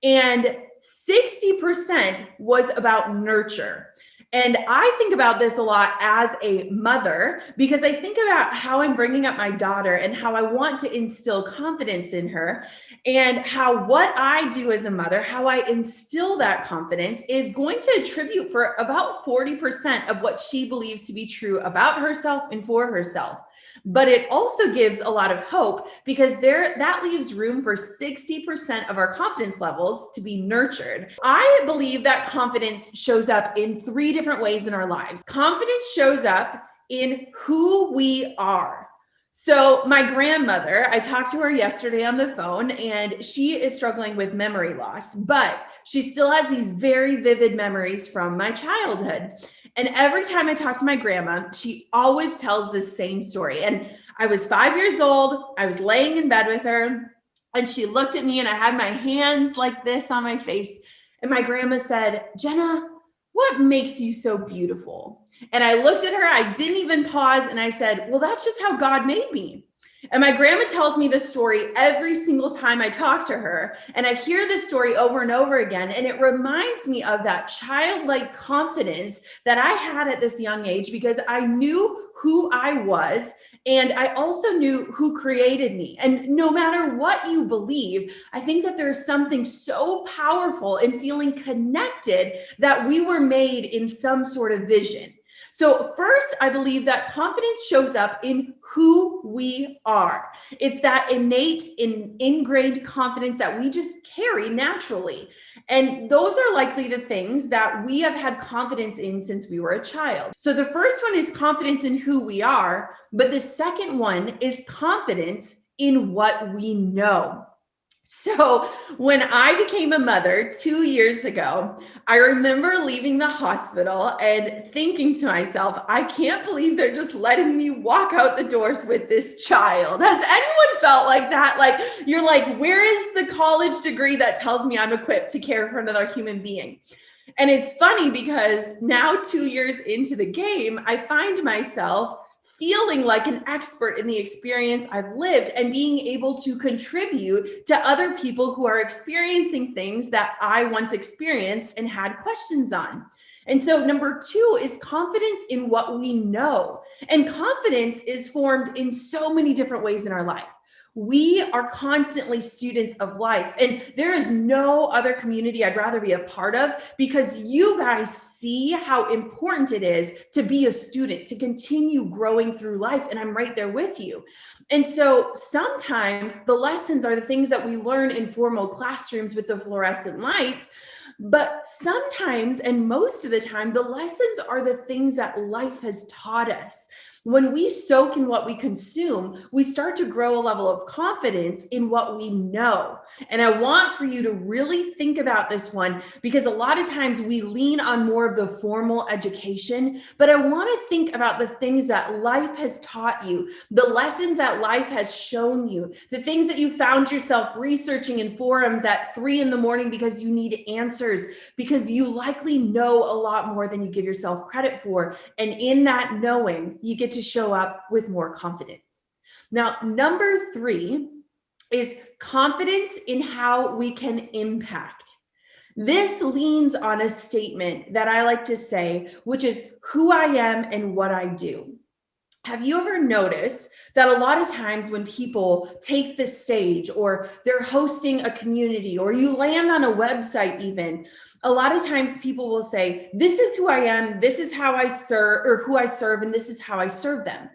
and 60% was about nurture. And I think about this a lot as a mother because I think about how I'm bringing up my daughter and how I want to instill confidence in her, and how what I do as a mother, how I instill that confidence is going to attribute for about 40% of what she believes to be true about herself and for herself. But it also gives a lot of hope because that leaves room for 60% of our confidence levels to be nurtured. I believe that confidence shows up in 3 different ways in our lives. Confidence shows up in who we are. So my grandmother, I talked to her yesterday on the phone, and she is struggling with memory loss, but she still has these very vivid memories from my childhood. And every time I talk to my grandma, she always tells this same story. And I was 5 years old. I was laying in bed with her, and she looked at me, and I had my hands like this on my face. And my grandma said, "Jenna, what makes you so beautiful?" And I looked at her, I didn't even pause. And I said, "Well, that's just how God made me." And my grandma tells me this story every single time I talk to her. And I hear this story over and over again. And it reminds me of that childlike confidence that I had at this young age because I knew who I was. And I also knew who created me. And no matter what you believe, I think that there's something so powerful in feeling connected that we were made in some sort of vision. So first, I believe that confidence shows up in who we are. It's that innate, ingrained confidence that we just carry naturally. And those are likely the things that we have had confidence in since we were a child. So the first one is confidence in who we are, but the second one is confidence in what we know. So when I became a mother 2 years ago, I remember leaving the hospital and thinking to myself, I can't believe they're just letting me walk out the doors with this child. Has anyone felt like that? Like, you're like, where is the college degree that tells me I'm equipped to care for another human being? And it's funny because now 2 years into the game, I find myself feeling like an expert in the experience I've lived and being able to contribute to other people who are experiencing things that I once experienced and had questions on. And so number 2 is confidence in what we know. And confidence is formed in so many different ways in our life. We are constantly students of life, and there is no other community I'd rather be a part of because you guys see how important it is to be a student, to continue growing through life, and I'm right there with you. And so sometimes the lessons are the things that we learn in formal classrooms with the fluorescent lights, but sometimes, and most of the time, the lessons are the things that life has taught us. When we soak in what we consume, we start to grow a level of confidence in what we know. And I want for you to really think about this one because a lot of times we lean on more of the formal education, but I want to think about the things that life has taught you, the lessons that life has shown you, the things that you found yourself researching in forums at 3 a.m. because you need answers, because you likely know a lot more than you give yourself credit for. And in that knowing, you get to show up with more confidence. Now, number 3 is confidence in how we can impact. This leans on a statement that I like to say, which is who I am and what I do. Have you ever noticed that a lot of times when people take the stage or they're hosting a community or you land on a website even, a lot of times people will say, this is who I am, this is how I serve, or who I serve, and this is how I serve them.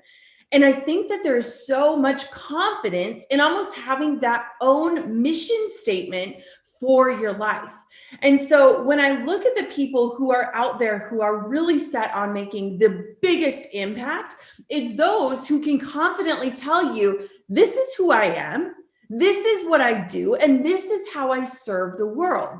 And I think that there's so much confidence in almost having that own mission statement for your life. And so when I look at the people who are out there who are really set on making the biggest impact, it's those who can confidently tell you, this is who I am, this is what I do, and this is how I serve the world.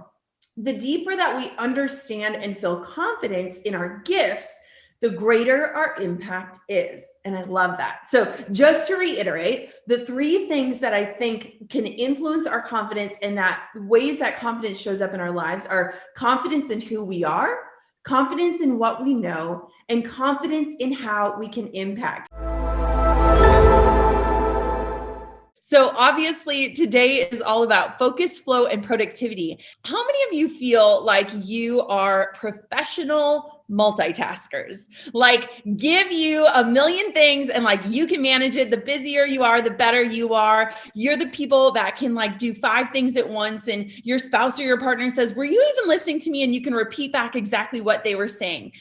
The deeper that we understand and feel confidence in our gifts, the greater our impact is. And I love that. So just to reiterate, the 3 things that I think can influence our confidence and that ways that confidence shows up in our lives are confidence in who we are, confidence in what we know, and confidence in how we can impact. So obviously today is all about focus, flow, and productivity. How many of you feel like you are professional multitaskers? Like give you a million things and like you can manage it. The busier you are, the better you are. You're the people that can like do 5 things at once, and your spouse or your partner says, "Were you even listening to me?" And you can repeat back exactly what they were saying.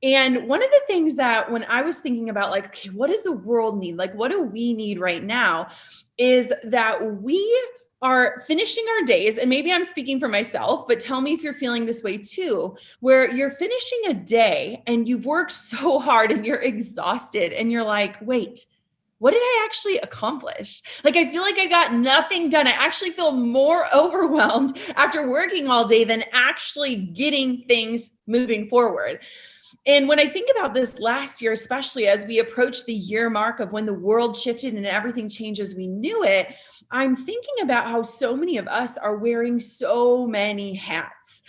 And one of the things that when I was thinking about like, okay, what does the world need? Like, what do we need right now? Is that we are finishing our days, and maybe I'm speaking for myself, but tell me if you're feeling this way too, where you're finishing a day and you've worked so hard and you're exhausted and you're like, wait, what did I actually accomplish? Like, I feel like I got nothing done. I actually feel more overwhelmed after working all day than actually getting things moving forward. And when I think about this last year, especially as we approach the year mark of when the world shifted and everything changed as we knew it, I'm thinking about how so many of us are wearing so many hats.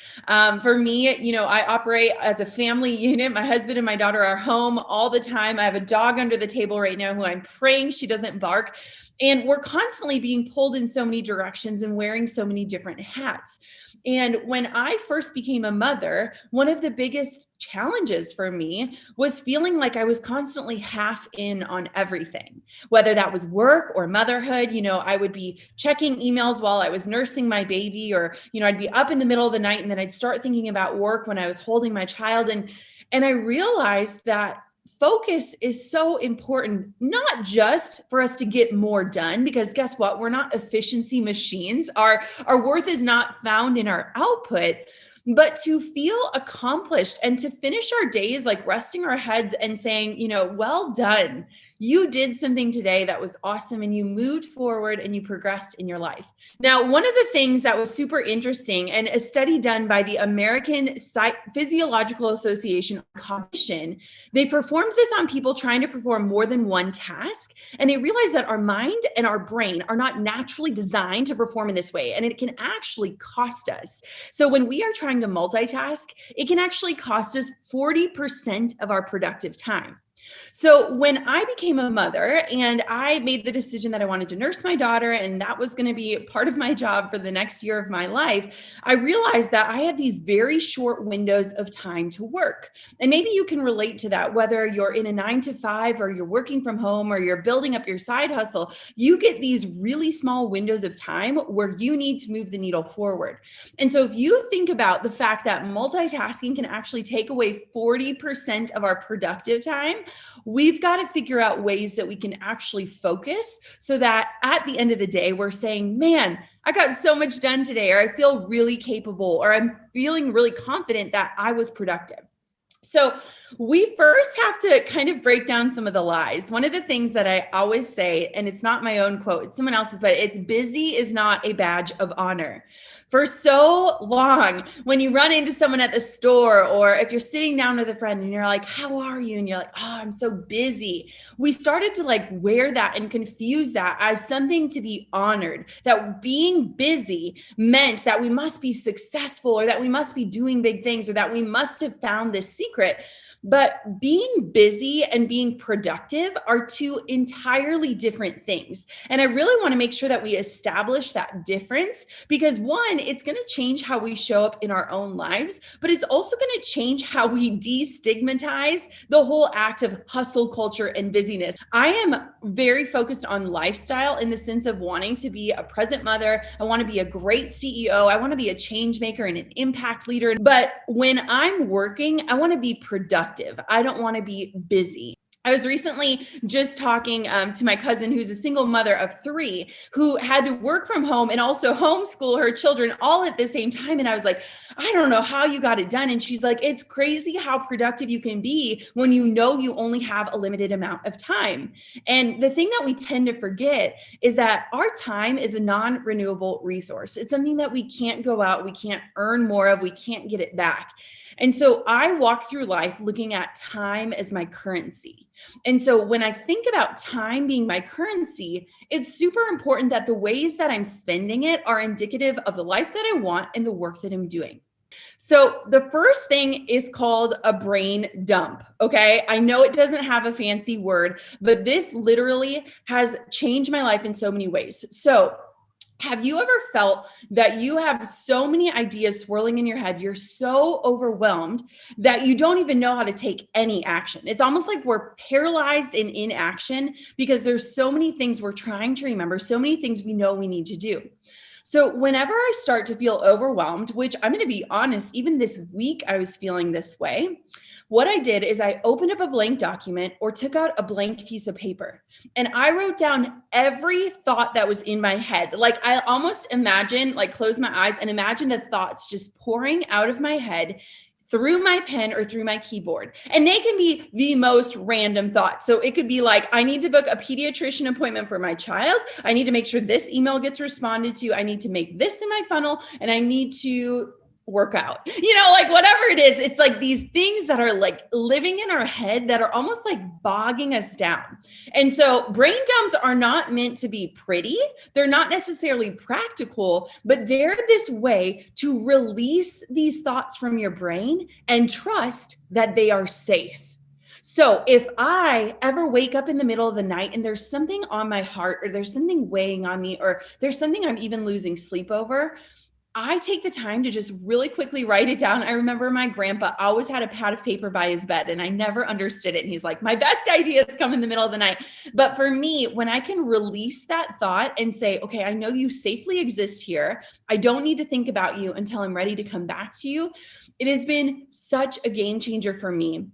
For me, I operate as a family unit. My husband and my daughter are home all the time. I have a dog under the table right now who I'm praying she doesn't bark. And we're constantly being pulled in so many directions and wearing so many different hats. And when I first became a mother, one of the biggest challenges for me was feeling like I was constantly half in on everything, whether that was work or motherhood. I would be checking emails while I was nursing my baby, or, I'd be up in the middle of the night and then I'd start thinking about work when I was holding my child. And I realized that focus is so important, not just for us to get more done, because guess what? We're not efficiency machines. Our worth is not found in our output, but to feel accomplished and to finish our days like resting our heads and saying, well done. You did something today that was awesome, and you moved forward and you progressed in your life. Now, one of the things that was super interesting, and a study done by the American Physiological Association on Cognition, they performed this on people trying to perform more than one task. And they realized that our mind and our brain are not naturally designed to perform in this way. And it can actually cost us. So when we are trying to multitask, it can actually cost us 40% of our productive time. So when I became a mother and I made the decision that I wanted to nurse my daughter, and that was going to be part of my job for the next year of my life, I realized that I had these very short windows of time to work. And maybe you can relate to that, whether you're in a 9 to 5 or you're working from home or you're building up your side hustle, you get these really small windows of time where you need to move the needle forward. And so if you think about the fact that multitasking can actually take away 40% of our productive time, we've got to figure out ways that we can actually focus so that at the end of the day, we're saying, man, I got so much done today, or I feel really capable, or I'm feeling really confident that I was productive. So we first have to kind of break down some of the lies. One of the things that I always say, and it's not my own quote, it's someone else's, but it's busy is not a badge of honor. For so long, when you run into someone at the store, or if you're sitting down with a friend and you're like, how are you? And you're like, oh, I'm so busy. We started to like wear that and confuse that as something to be honored, that being busy meant that we must be successful, or that we must be doing big things, or that we must have found this secret. But being busy and being productive are 2 entirely different things. And I really want to make sure that we establish that difference, because 1, it's going to change how we show up in our own lives, but it's also going to change how we destigmatize the whole act of hustle culture and busyness. I am very focused on lifestyle in the sense of wanting to be a present mother. I want to be a great CEO. I want to be a change maker and an impact leader. But when I'm working, I want to be productive. I don't want to be busy. I was recently just talking to my cousin, who's a single mother of 3, who had to work from home and also homeschool her children all at the same time. And I was like, I don't know how you got it done. And she's like, it's crazy how productive you can be when you know you only have a limited amount of time. And the thing that we tend to forget is that our time is a non-renewable resource. It's something that we can't go out, we can't earn more of, we can't get it back. And so I walk through life looking at time as my currency. And so when I think about time being my currency, it's super important that the ways that I'm spending it are indicative of the life that I want and the work that I'm doing. So the first thing is called a brain dump. Okay. I know it doesn't have a fancy word, but this literally has changed my life in so many ways. So have you ever felt that you have so many ideas swirling in your head? You're so overwhelmed that you don't even know how to take any action. It's almost like we're paralyzed in inaction because there's so many things we're trying to remember, so many things we know we need to do. So whenever I start to feel overwhelmed, which I'm going to be honest, even this week I was feeling this way, what I did is I opened up a blank document or took out a blank piece of paper and I wrote down every thought that was in my head. Like I almost imagine, like close my eyes and imagine the thoughts just pouring out of my head through my pen or through my keyboard. And they can be the most random thoughts. So it could be like, I need to book a pediatrician appointment for my child. I need to make sure this email gets responded to. I need to make this in my funnel and I need to work out, like whatever it is, it's like these things that are like living in our head that are almost like bogging us down. And so brain dumps are not meant to be pretty. They're not necessarily practical, but they're this way to release these thoughts from your brain and trust that they are safe. So if I ever wake up in the middle of the night and there's something on my heart or there's something weighing on me or there's something I'm even losing sleep over, I take the time to just really quickly write it down. I remember my grandpa always had a pad of paper by his bed and I never understood it. And he's like, my best ideas come in the middle of the night. But for me, when I can release that thought and say, okay, I know you safely exist here. I don't need to think about you until I'm ready to come back to you. It has been such a game changer for me.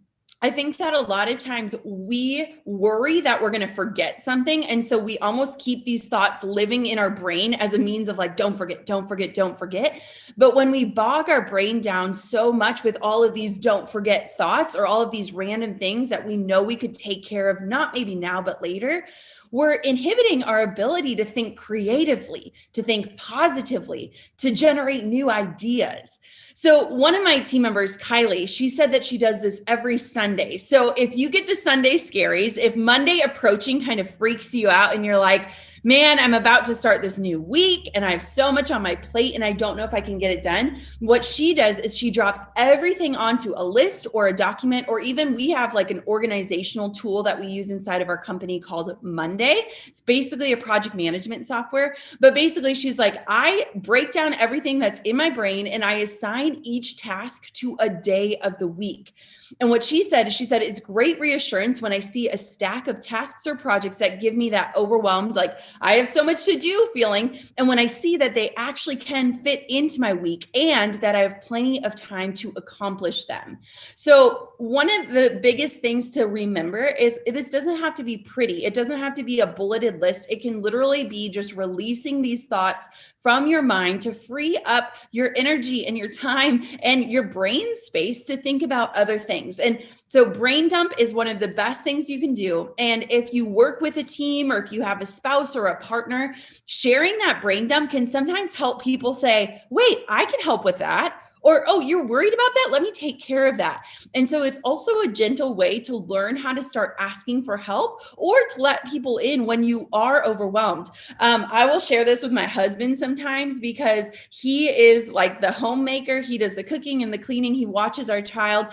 I think that a lot of times we worry that we're going to forget something. And so we almost keep these thoughts living in our brain as a means of like, don't forget, don't forget, don't forget. But when we bog our brain down so much with all of these don't forget thoughts or all of these random things that we know we could take care of, not maybe now, but later, we're inhibiting our ability to think creatively, to think positively, to generate new ideas. So one of my team members, Kylie, she said that she does this every Sunday. So if you get the Sunday scaries, if Monday approaching kind of freaks you out and you're like, man, I'm about to start this new week and I have so much on my plate and I don't know if I can get it done. What she does is she drops everything onto a list or a document, or even we have like an organizational tool that we use inside of our company called Monday. It's basically a project management software, but basically she's like, I break down everything that's in my brain and I assign each task to a day of the week. And what she said, it's great reassurance when I see a stack of tasks or projects that give me that overwhelmed, like I have so much to do feeling. And when I see that they actually can fit into my week and that I have plenty of time to accomplish them. So one of the biggest things to remember is this doesn't have to be pretty. It doesn't have to be a bulleted list. It can literally be just releasing these thoughts from your mind to free up your energy and your time and your brain space to think about other things. And so brain dump is one of the best things you can do. And if you work with a team or if you have a spouse or a partner, sharing that brain dump can sometimes help people say, wait, I can help with that. Or, oh, you're worried about that? Let me take care of that. And so it's also a gentle way to learn how to start asking for help or to let people in when you are overwhelmed. I will share this with my husband sometimes because he is like the homemaker. He does the cooking and the cleaning. He watches our child.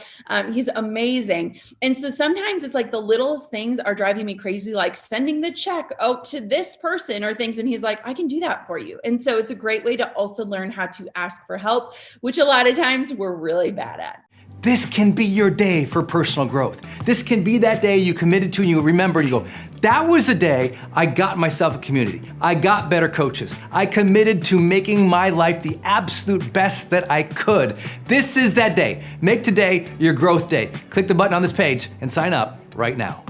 He's amazing. And so sometimes it's like the littlest things are driving me crazy, like sending the check out to this person or things. And he's like, I can do that for you. And so it's a great way to also learn how to ask for help, which a lot of times we're really bad at. This can be your day for personal growth. This can be that day you committed to and you remember and you go, that was the day I got myself a community. I got better coaches. I committed to making my life the absolute best that I could. This is that day. Make today your growth day. Click the button on this page and sign up right now.